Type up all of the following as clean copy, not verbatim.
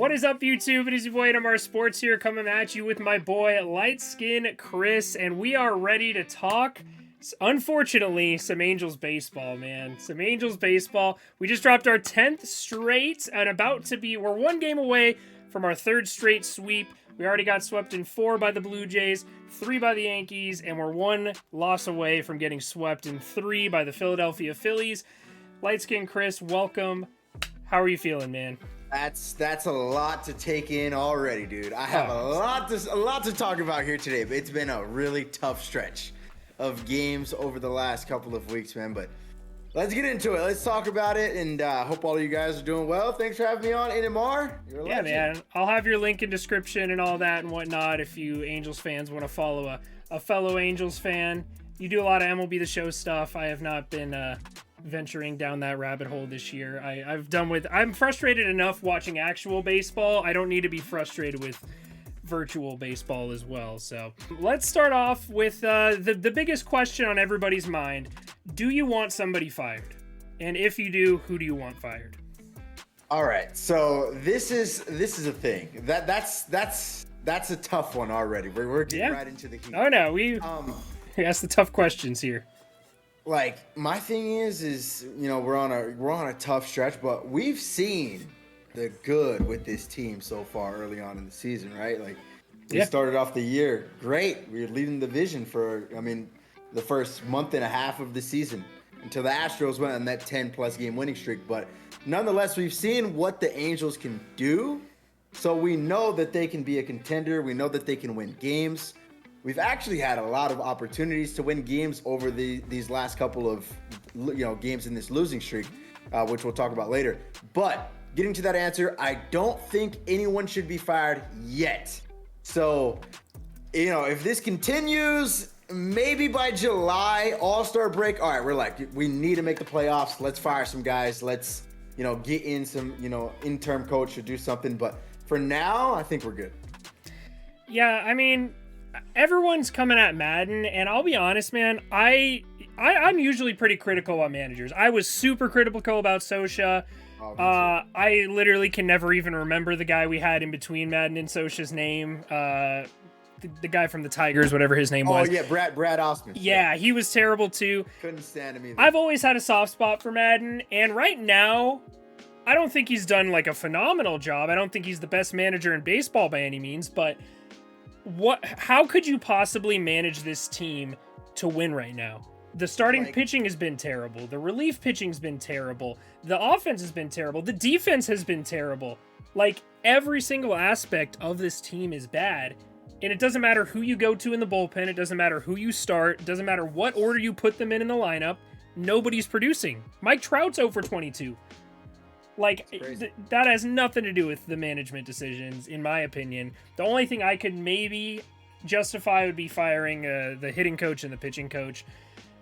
What is up, YouTube? It is your boy NMR Sports here, coming at you with my boy LightSkinChris, and we are ready to talk, unfortunately, some Angels baseball, man. Some Angels baseball. We just dropped our 10th straight, and we're one game away from our third straight sweep. We already got swept in 4 by the Blue Jays, 3 by the Yankees, and we're 1 loss away from getting swept in 3 by the Philadelphia Phillies. LightSkinChris, welcome. How are you feeling, man? That's a lot to take in already, dude. I have a lot to talk about here today, but it's been a really tough stretch of games over the last couple of weeks, man. But let's get into it. Let's talk about it, and hope all of you guys are doing well. Thanks for having me on, NMR. Yeah, man. I'll have your link in description and all that and whatnot if you Angels fans want to follow a fellow Angels fan. You do a lot of MLB The Show stuff. I have not been venturing down that rabbit hole this year. I'm frustrated enough watching actual baseball. I don't need to be frustrated with virtual baseball as well. So let's start off with the biggest question on everybody's mind. Do you want somebody fired? And if you do, who do you want fired? All right. So this is a thing. That's a tough one already. We're getting right into the heat. Oh no, we ask the tough questions here. Like, my thing is we're on a tough stretch, but we've seen the good with this team so far early on in the season, right? Like, we started off the year great. We were leading the division for the first month and a half of the season until the Astros went on that 10+ game winning streak. But nonetheless, we've seen what the Angels can do, so we know that they can be a contender. We know that they can win games. We've actually had a lot of opportunities to win games over these last couple of games in this losing streak, which we'll talk about later. But getting to that answer, I don't think anyone should be fired yet. So, if this continues, maybe by July, All-Star break, all right, we need to make the playoffs. Let's fire some guys. Let's, get in some, interim coach to do something. But for now, I think we're good. Yeah, I mean, everyone's coming at Madden, and I'll be honest, man, I'm usually pretty critical on managers. I was super critical about Sosha. I literally can never even remember the guy we had in between Madden and Sosha's name. The guy from the Tigers, whatever his name was. Oh, yeah, Brad Osmond. Yeah, he was terrible too. Couldn't stand him either. I've always had a soft spot for Madden, and right now, I don't think he's done like a phenomenal job. I don't think he's the best manager in baseball by any means, but how could you possibly manage this team to win right now? The starting pitching has been terrible. The relief pitching's been terrible. The offense has been terrible. The defense has been terrible. Like, every single aspect of this team is bad. And it doesn't matter who you go to in the bullpen. It doesn't matter who you start. It doesn't matter what order you put them in the lineup. Nobody's producing. Mike Trout's 0 for 22. Like, that has nothing to do with the management decisions, in my opinion. The only thing I could maybe justify would be firing the hitting coach and the pitching coach.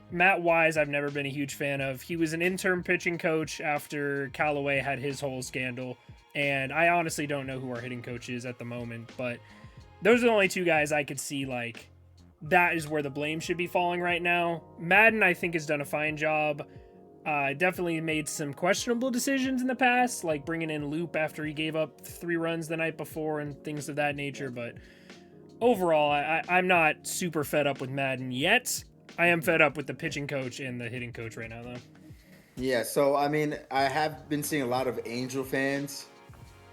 Matt Wise, I've never been a huge fan of. He was an interim pitching coach after Callaway had his whole scandal. And I honestly don't know who our hitting coach is at the moment. But those are the only 2 guys I could see, like, that is where the blame should be falling right now. Madden, I think, has done a fine job. Definitely made some questionable decisions in the past, like bringing in Loop after he gave up 3 runs the night before and things of that nature. But overall, I'm not super fed up with Madden yet. I am fed up with the pitching coach and the hitting coach right now, though. Yeah, so, I mean, I have been seeing a lot of Angel fans,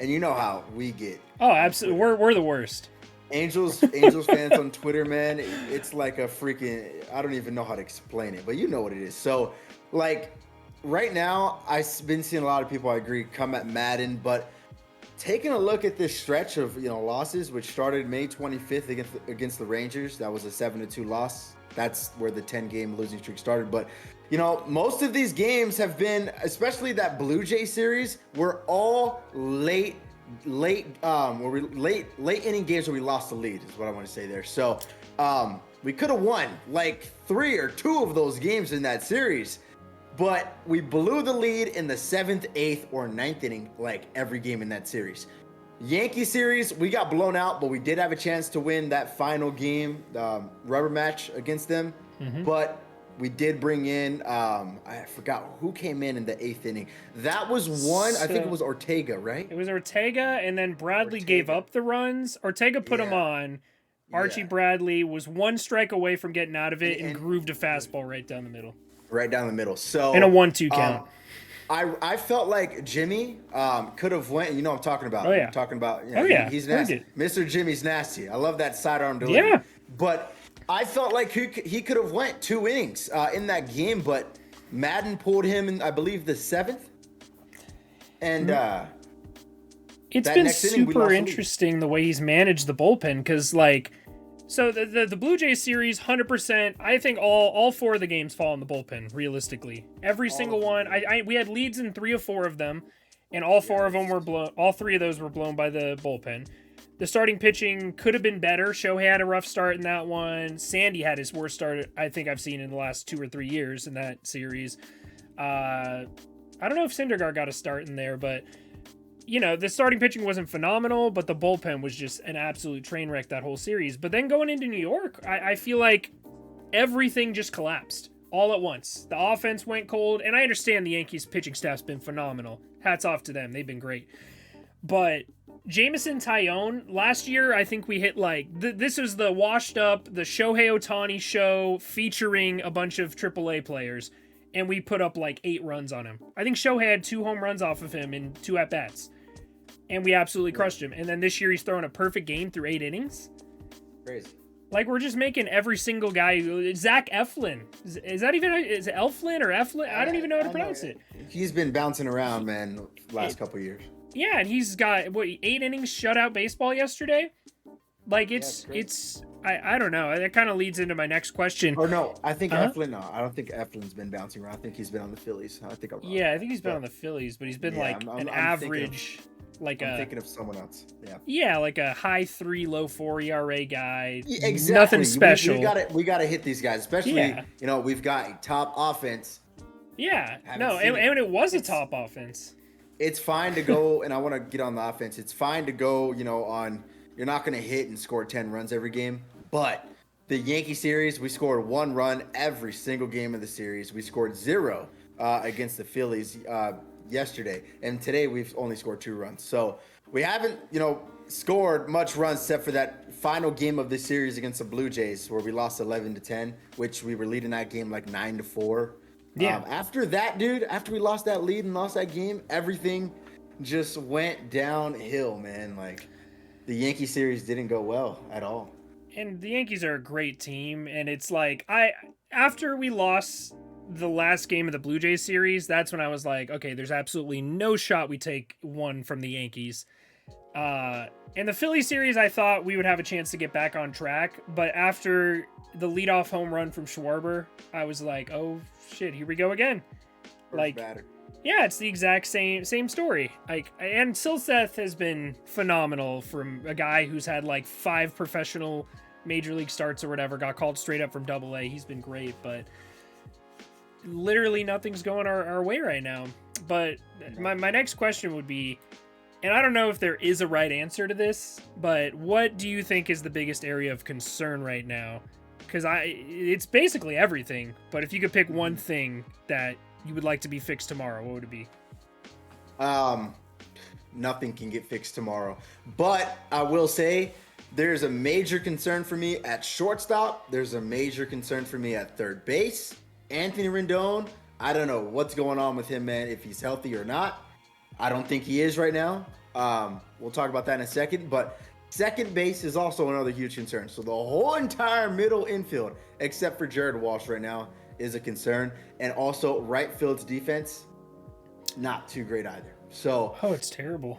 and you know how we get. Oh, absolutely. We're the worst. Angels fans on Twitter, man, it's like a freaking, I don't even know how to explain it, but you know what it is. So, like, right now, I've been seeing a lot of people, I agree, come at Madden, but taking a look at this stretch of, losses, which started May 25th against the Rangers, that was a 7-2 loss. That's where the 10-game losing streak started. But, most of these games have been, especially that Blue Jay series, were all late inning games where we lost the lead, is what I want to say there. So, we could have won like 3 or 2 of those games in that series. But we blew the lead in the 7th, 8th, or 9th inning, like every game in that series. Yankee series, we got blown out, but we did have a chance to win that final game, rubber match against them. Mm-hmm. But We did bring in, I forgot who came in the 8th inning. That was one, I think it was Ortega, right? It was Ortega, and then Bradley gave up the runs. Ortega put him on. Archie Bradley was one strike away from getting out of it and grooved a fastball right down the middle. Right down the middle. So in a 1-2 count. I felt like Jimmy could have went. You know what I'm talking about. Oh yeah. I'm talking about. He's nasty. Mr. Jimmy's nasty. I love that sidearm delivery. Yeah. But I felt like he could have went 2 innings in that game, but Madden pulled him in, I believe, the 7th. And it's been super interesting the way he's managed the bullpen, because like. So the Blue Jays series, 100%. I think all 4 of the games fall in the bullpen. Realistically, every single one. We had leads in 3 or 4 of them, and all 4 of them were blown. All 3 of those were blown by the bullpen. The starting pitching could have been better. Shohei had a rough start in that one. Sandy had his worst start I think I've seen in the last 2 or 3 years in that series. I don't know if Syndergaard got a start in there, but. You know, the starting pitching wasn't phenomenal, but the bullpen was just an absolute train wreck that whole series. But then going into New York, I feel like everything just collapsed all at once. The offense went cold, and I understand the Yankees pitching staff's been phenomenal. Hats off to them. They've been great. But Jameson Taillon, last year, I think we hit like, this was the washed up, the Shohei Ohtani show featuring a bunch of AAA players, and we put up like 8 runs on him. I think Shohei had 2 home runs off of him in 2 at-bats. And we absolutely crushed him. And then this year he's throwing a perfect game through 8 innings. Crazy. Like, we're just making every single guy. Zach Eflin. Is that even... Is it Elflin or Eflin? I don't even know how to pronounce it. He's been bouncing around, man, last couple of years. Yeah, and he's got, 8 innings shutout baseball yesterday? Like, it's... I don't know. That kind of leads into my next question. Or no, I think Eflin... No, I don't think Eflin's been bouncing around. I think he's been on the Phillies. I think I'm wrong. Yeah, I think he's been on the Phillies, but he's been I'm average... I'm thinking of someone else. Yeah, like a high 3, low 4 ERA guy. Yeah, exactly. Nothing special. We gotta hit these guys, especially we've got a top offense. Yeah, and it was a top offense. It's fine to go, and I want to get on the offense. It's fine to go, on. You're not gonna hit and score 10 runs every game, but the Yankee series, we scored 1 run every single game of the series. We scored 0 against the Phillies. Yesterday, and today we've only scored 2 runs. So we haven't, scored much runs except for that final game of this series against the Blue Jays where we lost 11-10, which we were leading that game like 9-4. Yeah. After that, dude, after we lost that lead and lost that game, everything just went downhill, man. Like, the Yankee series didn't go well at all. And the Yankees are a great team, and it's like after we lost the last game of the Blue Jays series, that's when I was like, okay, there's absolutely no shot we take 1 from the Yankees. In the Philly series, I thought we would have a chance to get back on track, but after the leadoff home run from Schwarber, I was like, oh shit, here we go again. Yeah, it's the exact same story. And Silseth has been phenomenal from a guy who's had like 5 professional major league starts or whatever, got called straight up from Double-A. He's been great, but literally nothing's going our way right now. But my next question would be, and I don't know if there is a right answer to this, but what do you think is the biggest area of concern right now? Because it's basically everything, but if you could pick one thing that you would like to be fixed tomorrow, what would it be? Nothing can get fixed tomorrow, but I will say there's a major concern for me at shortstop. There's a major concern for me at third base. Anthony Rendon, I don't know what's going on with him, man, if he's healthy or not. I don't think he is right now. We'll talk about that in a second, but second base is also another huge concern. So the whole entire middle infield, except for Jared Walsh right now, is a concern. And also right field's defense, not too great either. So it's terrible.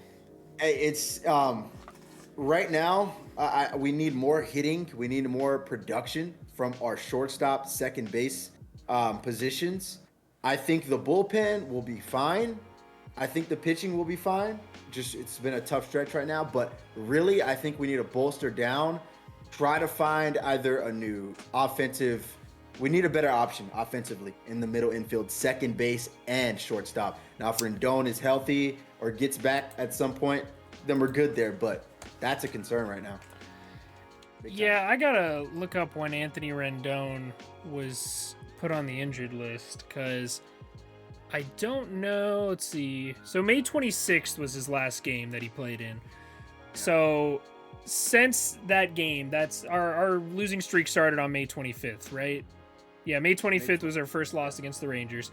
It's right now, we need more hitting. We need more production from our shortstop, second base positions. I think the bullpen will be fine. I think the pitching will be fine. Just, it's been a tough stretch right now, but really, I think we need to bolster down, try to find either a new offensive. We need a better option offensively in the middle infield, second base and shortstop. Now, if Rendon is healthy or gets back at some point, then we're good there, but that's a concern right now. Yeah, I gotta look up when Anthony Rendon was put on the injured list because I don't know. Let's see. So May 26th was his last game that he played in. So since that game, that's our losing streak started on May 25th, right? Yeah, May 25th was our first loss against the Rangers.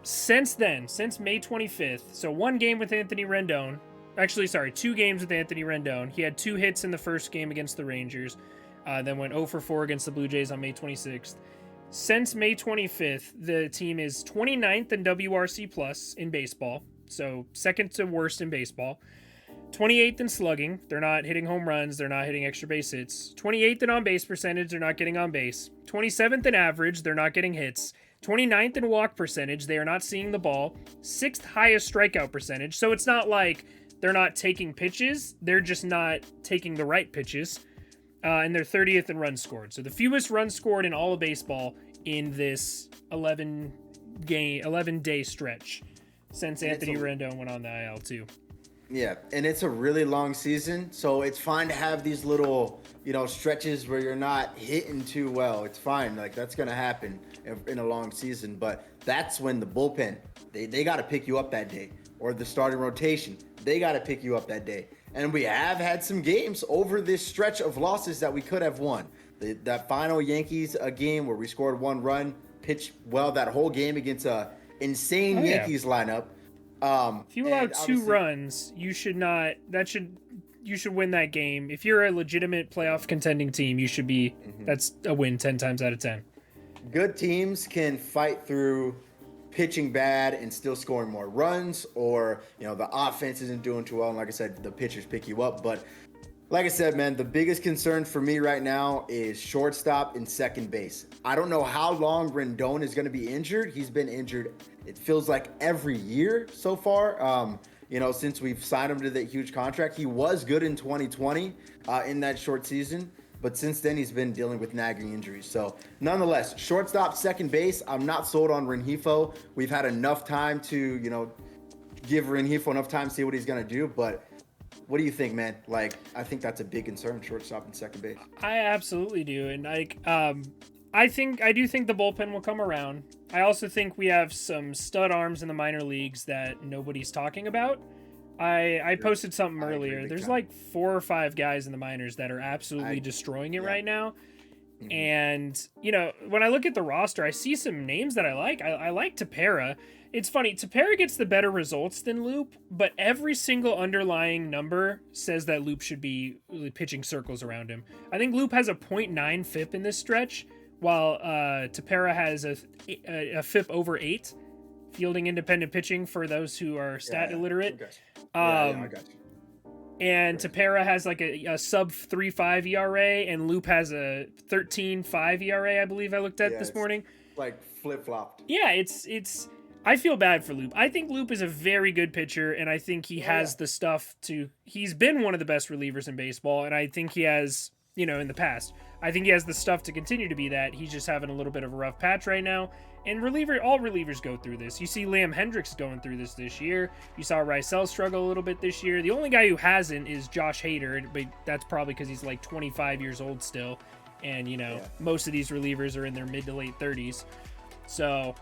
Since then, since May 25th, so one game with Anthony Rendon. Actually, sorry, 2 games with Anthony Rendon. He had 2 hits in the first game against the Rangers, then went 0 for 4 against the Blue Jays on May 26th. Since May 25th, the team is 29th in WRC plus in baseball, so second to worst in baseball. 28th in slugging. They're not hitting home runs. They're not hitting extra base hits. 28th in on-base percentage. They're not getting on base. 27th in average. They're not getting hits. 29th in walk percentage. They are not seeing the ball. 6th highest strikeout percentage. So it's not like they're not taking pitches. They're just not taking the right pitches. And they're 30th in runs scored. So the fewest runs scored in all of baseball in this 11-day stretch since Anthony Rendon went on the IL too. Yeah, and it's a really long season, so it's fine to have these little, stretches where you're not hitting too well. It's fine. Like, that's going to happen in a long season, but that's when the bullpen, they got to pick you up that day, or the starting rotation, they got to pick you up that day. And we have had some games over this stretch of losses that we could have won. That final Yankees game where we scored 1 run, pitched well that whole game against a insane Yankees lineup. If you allow 2 runs, you should not. You should win that game. If you're a legitimate playoff contending team, you should be. That's a win 10 times out of 10. Good teams can fight through pitching bad and still scoring more runs, or the offense isn't doing too well, and like I said, the pitchers pick you up. But like I said, man, the biggest concern for me right now is shortstop and second base. I don't know how long Rendon is going to be injured. He's been injured, it feels like, every year so far. Since we've signed him to that huge contract. He was good in 2020 in that short season, but since then he's been dealing with nagging injuries. So nonetheless, shortstop, second base, I'm not sold on Rengifo. We've had enough time to, give Rengifo enough time to see what he's going to do, but what do you think, man? Like, I think that's a big concern, shortstop and second base. I absolutely do. And I do think the bullpen will come around. I also think we have some stud arms in the minor leagues that nobody's talking about. I posted something earlier. There's like 4 or 5 guys in the minors that are absolutely destroying it right now. Mm-hmm. And, when I look at the roster, I see some names that I like. I like Tepera. It's funny, Tepera gets the better results than Loop, but every single underlying number says that Loop should be pitching circles around him. I think Loop has a .9 FIP in this stretch, while Tepera has a FIP over 8, fielding independent pitching for those who are stat illiterate. Okay. I got you. And Tepera has like a sub 3.5 ERA, and Loop has a 13.5 ERA, I believe I looked at this morning. Like flip-flopped. Yeah, it's I feel bad for Loop. I think Loop is a very good pitcher, and I think he has the stuff to... He's been one of the best relievers in baseball, and I think he has, in the past. I think he has the stuff to continue to be that. He's just having a little bit of a rough patch right now. And all relievers go through this. You see Liam Hendricks going through this year. You saw Rysel struggle a little bit this year. The only guy who hasn't is Josh Hader, but that's probably because he's like 25 years old still. And, most of these relievers are in their mid to late 30s. So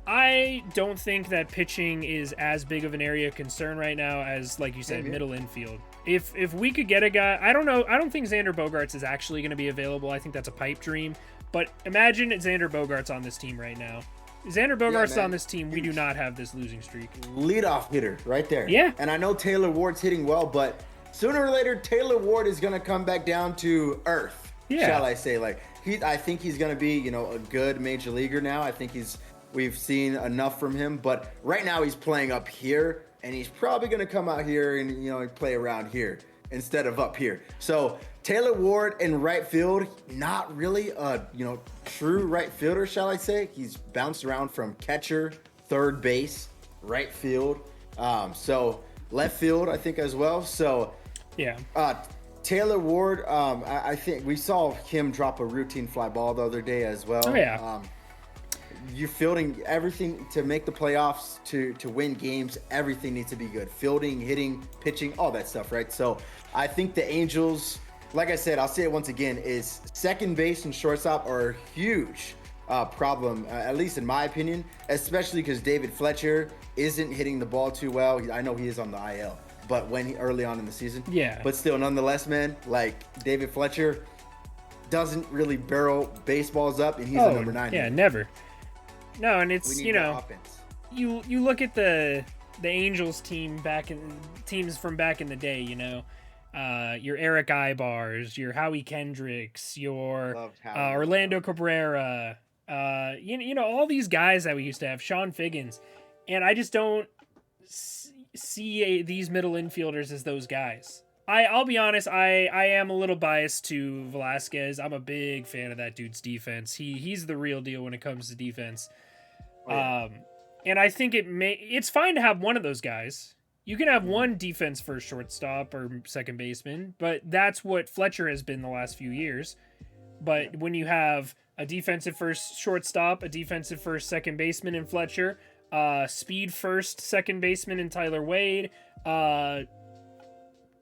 I don't think that pitching is as big of an area of concern right now as, like you said, middle infield. If we could get a guy, I don't know. I don't think Xander Bogaerts is actually going to be available. I think that's a pipe dream. But imagine Xander Bogaerts on this team right now. Xander Bogaerts on this team, we do not have this losing streak. Leadoff hitter right there. Yeah. And I know Taylor Ward's hitting well, but sooner or later, Taylor Ward is going to come back down to earth, shall I say. Like, I think he's going to be, a good major leaguer now. I think we've seen enough from him, but right now he's playing up here, and he's probably going to come out here and, play around here instead of up here. So Taylor Ward in right field, not really a, true right fielder, shall I say. He's bounced around from catcher, third base, right field. So left field, I think, as well. So yeah. Taylor Ward, I think we saw him drop a routine fly ball the other day as well. Oh, yeah. You're fielding everything to make the playoffs, to win games. Everything needs to be good. Fielding, hitting, pitching, all that stuff, right? So I think the Angels, like I said, I'll say it once again, is second base and shortstop are huge problem, at least in my opinion, especially because David Fletcher isn't hitting the ball too well. I know he is on the IL, but early on in the season. Yeah. But still, nonetheless, man, like David Fletcher doesn't really barrel baseballs up, and he's a number 9. Yeah, never. No, and it's, we need more offense. You look at the Angels teams from back in the day, your Eric Ibars, your Howie Kendricks, your Orlando Cabrera, all these guys that we used to have, Sean Figgins, and I just don't see these middle infielders as those guys. I'll be honest, I am a little biased to Velasquez. I'm a big fan of that dude's defense. He's the real deal when it comes to defense. Oh, yeah. And I think it's fine to have one of those guys. You can have one defense first shortstop or second baseman, but that's what Fletcher has been the last few years. But when you have a defensive first shortstop, a defensive first second baseman in Fletcher, speed first second baseman in Tyler Wade,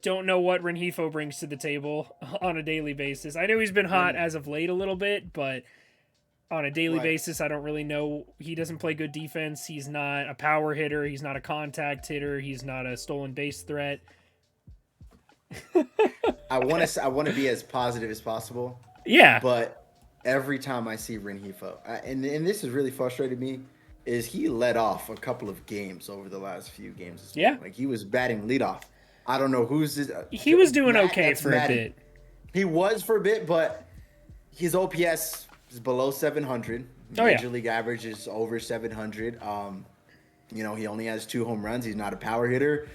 don't know what Rengifo brings to the table on a daily basis. I know he's been hot as of late a little bit, but on a daily basis, I don't really know. He doesn't play good defense. He's not a power hitter. He's not a contact hitter. He's not a stolen base threat. I want to be as positive as possible. Yeah. But every time I see Rengifo, and this has really frustrated me, is he led off a couple of games over the last few games. Yeah. Like he was batting leadodoff. I don't know who's this. He was doing okay for a bit. He was for a bit, but his OPS is below 700. Major league average is over 700. He only has 2 home runs. He's not a power hitter.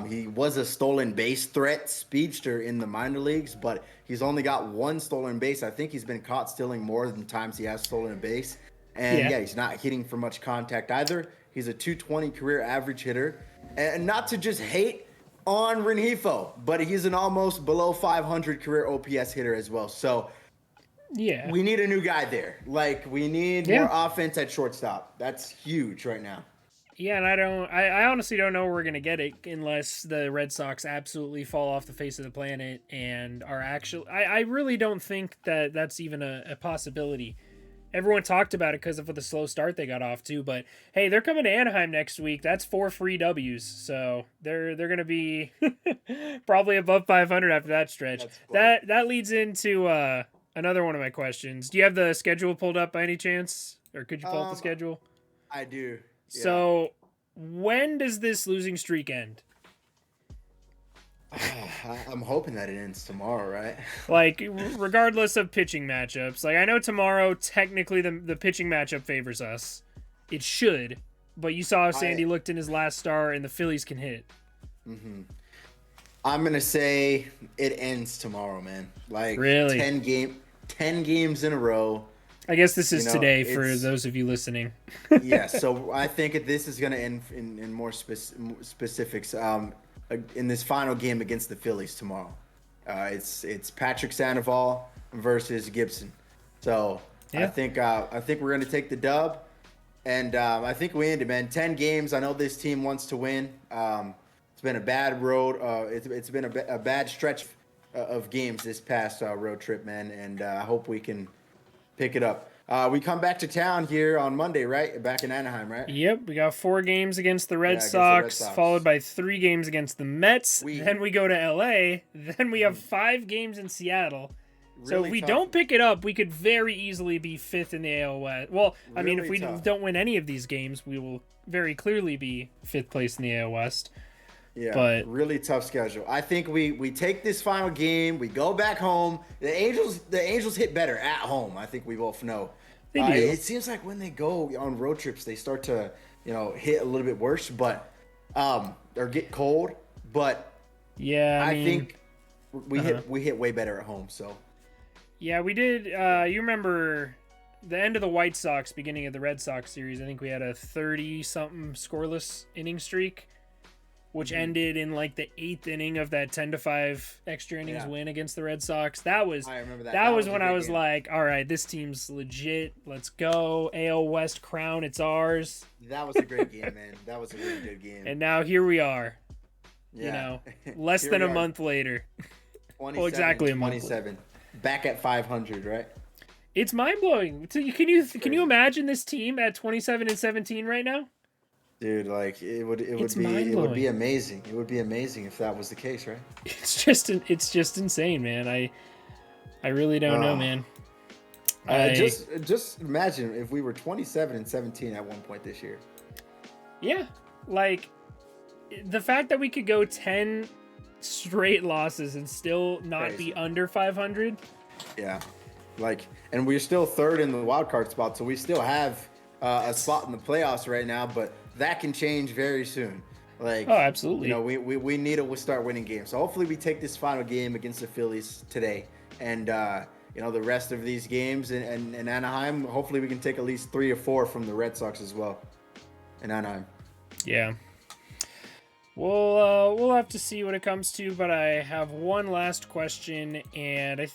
He was a stolen base threat speedster in the minor leagues, but he's only got 1 stolen base. I think he's been caught stealing more than times he has stolen a base. And he's not hitting for much contact either. He's a 220 career average hitter. And not to just hate on Rengifo, but he's an almost below 500 career OPS hitter as well. So yeah, we need a new guy there. Like we need more offense at shortstop. That's huge right now. Yeah, and I honestly don't know where we're gonna get it unless the Red Sox absolutely fall off the face of the planet and are actually. I really don't think that that's even a possibility. Everyone talked about it because of the slow start they got off to, but hey, they're coming to Anaheim next week. That's 4 free W's, so they're gonna be probably above 500 after that stretch. That leads into another one of my questions. Do you have the schedule pulled up by any chance, or could you pull up the schedule? I do. Yeah. So when does this losing streak end? I'm hoping that it ends tomorrow, right? Like, regardless of pitching matchups. Like, I know tomorrow, technically, the pitching matchup favors us. It should. But you saw how Sandy looked in his last start, and the Phillies can hit. Mm-hmm. I'm going to say it ends tomorrow, man. Like, really? 10 games in a row. I guess this is today for those of you listening. Yeah, so I think this is going to end in more specifics. In this final game against the Phillies tomorrow. It's Patrick Sandoval versus Gibson. So I think we're going to take the dub, and I think we end it, man. 10 games. I know this team wants to win. It's been a bad road. It's been a bad stretch of games this past road trip, man, and I hope we can pick it up. We come back to town here on Monday, right? Back in Anaheim, right? Yep. We got 4 games against the Red Sox, followed by 3 games against the Mets. Then we go to L.A. Then we have 5 games in Seattle. Really so if we don't pick it up, we could very easily be 5th in the AL West. Well, I mean, if we don't win any of these games, we will very clearly be 5th place in the AL West. Yeah, but really tough schedule. I think we take this final game, we go back home. The Angels hit better at home. I think we both know. They do. It seems like when they go on road trips, they start to hit a little bit worse, but or get cold. But yeah, I think we hit way better at home. So yeah, we did. You remember the end of the White Sox, beginning of the Red Sox series? I think we had a 30-something scoreless inning streak, which ended in like the 8th inning of that 10-5 extra innings win against the Red Sox. I remember that. That was when I was like, all right, this team's legit. Let's go. AL West crown, it's ours. That was a great game, man. That was a really good game. And now here we are. Yeah. Less than a month later. Well, exactly a month. 27. Back at 500, right? It's mind blowing. Can you imagine this team at 27-17 right now? Dude, like It's mind it would be blowing. amazing. It would be amazing if that was the case, right? It's just insane, man. I really don't know, Uh, man. I I just imagine if we were 27-17 at one point this year. Yeah, like the fact that we could go 10 straight losses and still not Crazy. be under 500. Yeah, like, and we're still third in the wild card spot, so we still have a spot in the playoffs right now, but that can change very soon. Like, Oh, absolutely. we need to start winning games. So hopefully we take this final game against the Phillies today, and the rest of these games in Anaheim. Hopefully we can take at least 3 or 4 from the Red Sox as well in Anaheim. Yeah. We'll have to see what it comes to, but I have one last question, and I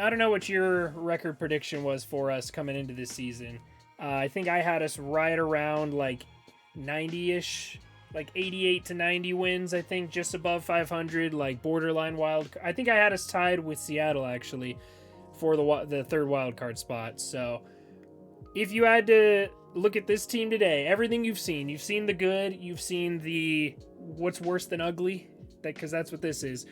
don't know what your record prediction was for us coming into this season. I think I had us right around like 90-ish, like 88 to 90 wins. I think just above 500, like borderline wild. I think I had us tied with Seattle actually for the third wild card spot. So if you had to look at this team today, everything you've seen the good, you've seen the what's worse than ugly, because that's what this is.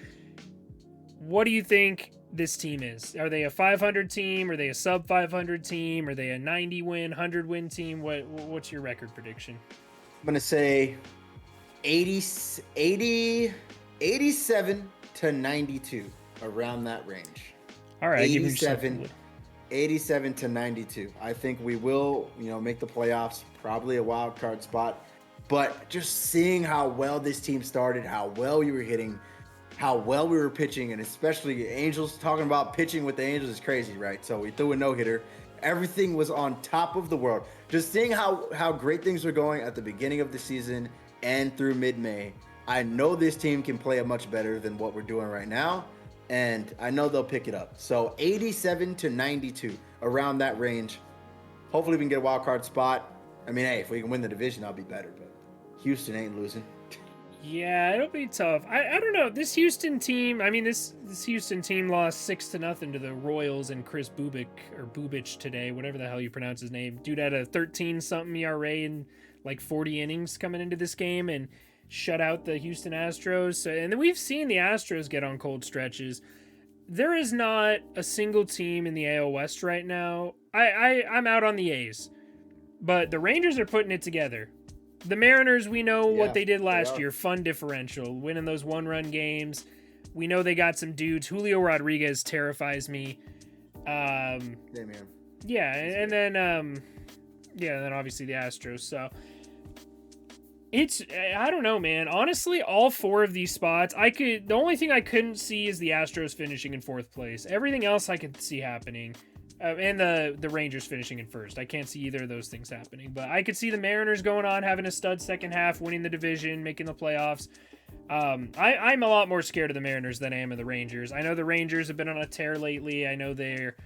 What do you think this team is? Are they a 500 team? Are they a sub 500 team? Are they a 90 win, 100 win team? What's your record prediction? I'm gonna say 87 to 92, around that range. All right, 87 to 92. I think we will, make the playoffs, probably a wild card spot. But just seeing how well this team started, how well we were hitting, how well we were pitching, and especially Angels, talking about pitching with the Angels is crazy, right? So we threw a no-hitter. Everything was on top of the world. Just seeing how great things were going at the beginning of the season and through mid-May, I know this team can play much better than what we're doing right now, and I know they'll pick it up. So 87 to 92, around that range. Hopefully we can get a wild card spot. I mean, hey, if we can win the division, I'll be better, but Houston ain't losing. Yeah, it'll be tough. I don't know. This Houston team, this Houston team lost 6-0 to the Royals and Chris Bubich today, whatever the hell you pronounce his name. Dude had a 13-something ERA in like 40 innings coming into this game and shut out the Houston Astros. So, and then we've seen the Astros get on cold stretches. There is not a single team in the AL West right now. I'm out on the A's, but the Rangers are putting it together. The Mariners, we know what they did last year. Fun differential, winning those one-run games. We know they got some dudes. Julio Rodriguez terrifies me. Yeah, and then obviously the Astros. So I don't know, man. Honestly, all 4 of these spots, the only thing I couldn't see is the Astros finishing in 4th place. Everything else I could see happening. And the Rangers finishing in first. I can't see either of those things happening. But I could see the Mariners going on, having a stud second half, winning the division, making the playoffs. I'm a lot more scared of the Mariners than I am of the Rangers. I know the Rangers have been on a tear lately. I know they're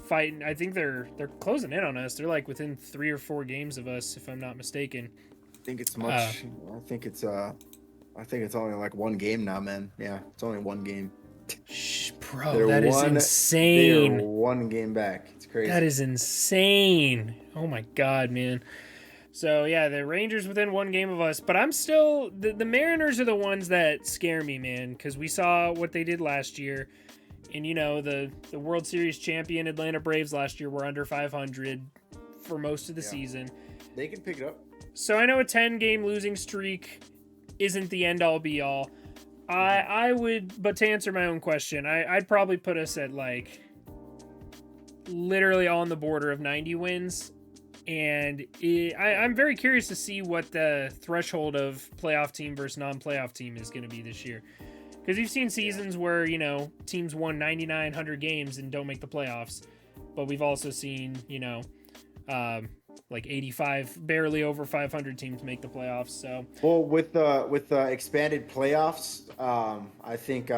fighting. I think they're closing in on us. They're like within 3 or 4 games of us, if I'm not mistaken. I think it's much. I think it's only like 1 game now, man. Yeah, it's only 1 game. Bro, that is insane. They're 1 game back. It's crazy. That is insane. Oh my god, man. So yeah, the Rangers within 1 game of us, but I'm still the Mariners are the ones that scare me, man, because we saw what they did last year, and the World Series champion Atlanta Braves last year were under 500 for most of the season. They can pick it up. So I know a 10-game losing streak isn't the end-all be-all. I would, but to answer my own question, I'd probably put us at like literally on the border of 90 wins. And I'm very curious to see what the threshold of playoff team versus non-playoff team is going to be this year. Because you've seen seasons where, teams won 99, 100 games and don't make the playoffs. But we've also seen, like 85, barely over 500 teams make the playoffs. So with the expanded playoffs, I think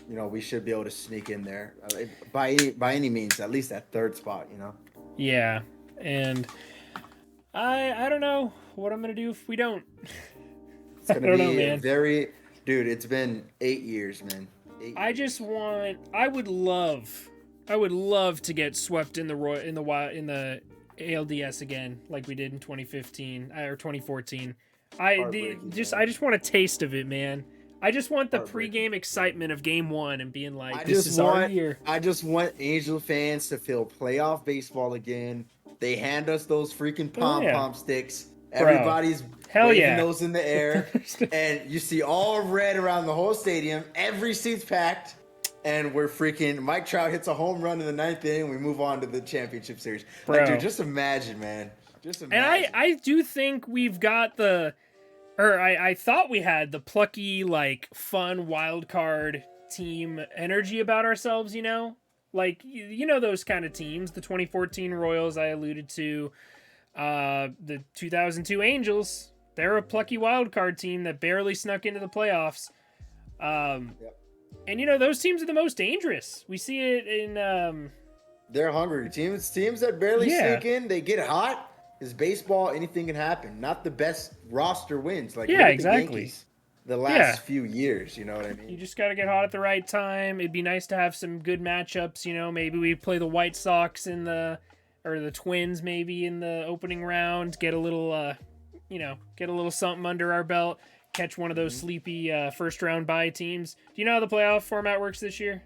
we should be able to sneak in there by any means, at least that 3rd spot. Yeah, and I don't know what I'm gonna do if we don't. It's gonna be man. Dude. It's been 8 years, man. 8 years. I would love I would love to get swept in the ALDS again, like we did in 2015 or 2014. I just want a taste of it, man. I just want the pregame excitement of Game 1 and being like, "This is our year." I just want Angel fans to feel playoff baseball again. They hand us those freaking pom-pom sticks. Bro. Everybody's waving those in the air, and you see all red around the whole stadium. Every seat's packed, and we're freaking. Mike Trout hits a home run in the 9th inning. We move on to the championship series. Bro. Like, dude, just imagine, man. Just imagine. And I do think we've got I thought we had the plucky, like, fun wild card team energy about ourselves, you know? Like, you know those kind of teams. The 2014 Royals I alluded to. The 2002 Angels. They're a plucky wild card team that barely snuck into the playoffs. And, you know, those teams are the most dangerous. We see it in... They're hungry. Teams that barely sneak in, they get hot. Is baseball, anything can happen. Not the best roster wins. Like, exactly. The last few years, you know what I mean? You just got to get hot at the right time. It'd be nice to have some good matchups, you know. Maybe we play the White Sox or the Twins maybe in the opening round. Get a little, get a little something under our belt. Catch one of those sleepy first round bye teams. Do you know how the playoff format works this year?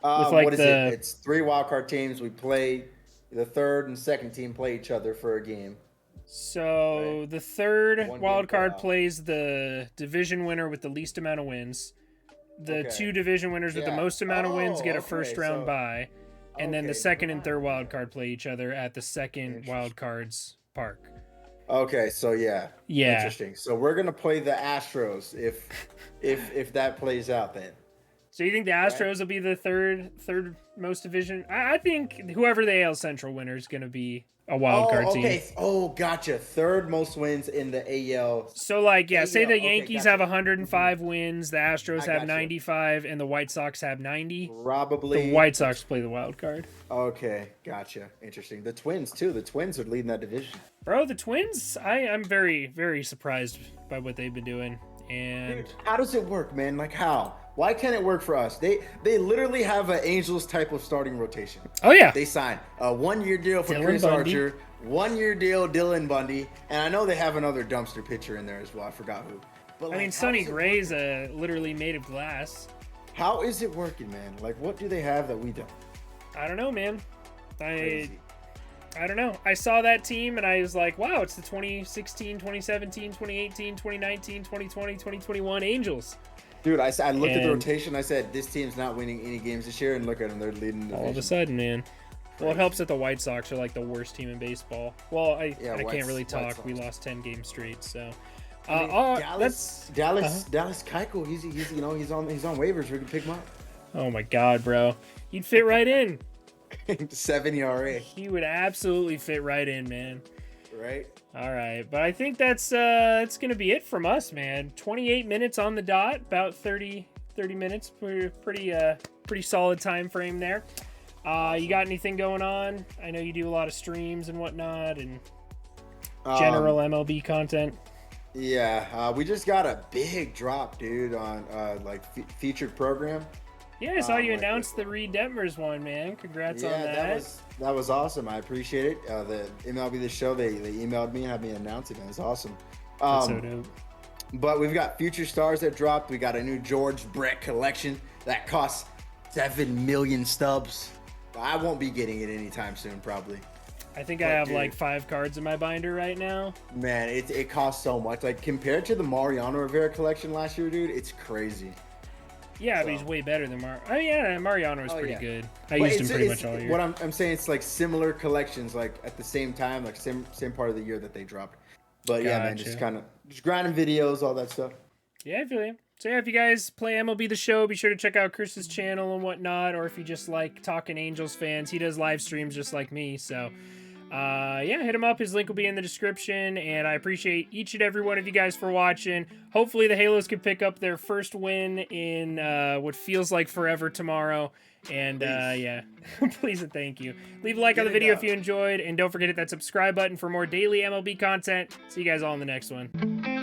What is it? It's 3 wildcard teams. We play. The third and second team play each other for a game. So the third wild card plays the division winner with the least amount of wins. The 2 division winners with the most amount of wins get a first round bye. And then the second and third wild card play each other at the second wild card's park. Okay, so yeah. Interesting. So we're gonna play the Astros if that plays out then. So you think the Astros will be the third most division? I think whoever the AL Central winner is going to be a wild card team. Oh, gotcha. Third most wins in the AL. So, like, say the Yankees have 105 wins, the Astros have 95, and the White Sox have 90. Probably. The White Sox play the wild card. Okay, gotcha. Interesting. The Twins, too. The Twins are leading that division. Bro, the Twins, I'm very, very surprised by what they've been doing. And dude, how does it work, man? Like, how? Why can't it work for us? They literally have an Angels type of starting rotation. Oh, yeah. They signed a 1-year deal for Chris Archer, 1-year deal Dylan Bundy, and I know they have another dumpster pitcher in there as well. I forgot who. But I mean, Sonny Gray's literally made of glass. How is it working, man? Like, what do they have that we don't? I don't know, man. I don't know. I saw that team and I was like, wow, it's the 2016, 2017, 2018, 2019, 2020, 2021 Angels. Dude, I looked at the rotation. I said, this team's not winning any games this year. And look at them. They're leading the division. All of a sudden, man. Well, it helps that the White Sox are like the worst team in baseball. Well, I can't really talk. We lost 10 games straight, so. Dallas Keuchel, he's on waivers. We can pick him up. Oh my God, bro. He'd fit right in. 7 ERA. He would absolutely fit right in, man. Right. All right, but I think that's gonna be it from us, man. 28 minutes on the dot, about 30 minutes. Pretty solid time frame there. You got anything going on? I know you do a lot of streams and whatnot, and general MLB content. Yeah, we just got a big drop, dude, on featured program. Yeah, I saw you announce the Reed Detmers one, man. Congrats on that. That was awesome. I appreciate it. The MLB The Show, they emailed me and had me announce it, and it was awesome. That's so dope. But we've got future stars that dropped. We got a new George Brett collection that costs 7 million stubs. I won't be getting it anytime soon, probably. I think I have like 5 cards in my binder right now. Man, it costs so much. Like, compared to the Mariano Rivera collection last year, dude, it's crazy. Yeah, but he's way better than Mariano was pretty good. I used him pretty much all year. What I'm saying, it's like similar collections, like at the same time, like same part of the year that they dropped. But yeah, man, just grinding videos, all that stuff. Yeah, I feel you. So yeah, if you guys play MLB The Show, be sure to check out Chris's channel and whatnot. Or if you just like talking Angels fans, he does live streams just like me. So hit him up. His link will be in the description. And I appreciate each and every one of you guys for watching. Hopefully the Halos can pick up their first win in what feels like forever tomorrow. And please and thank you. Leave a like on the video if you enjoyed. And don't forget to hit that subscribe button for more daily MLB content. See you guys all in the next one.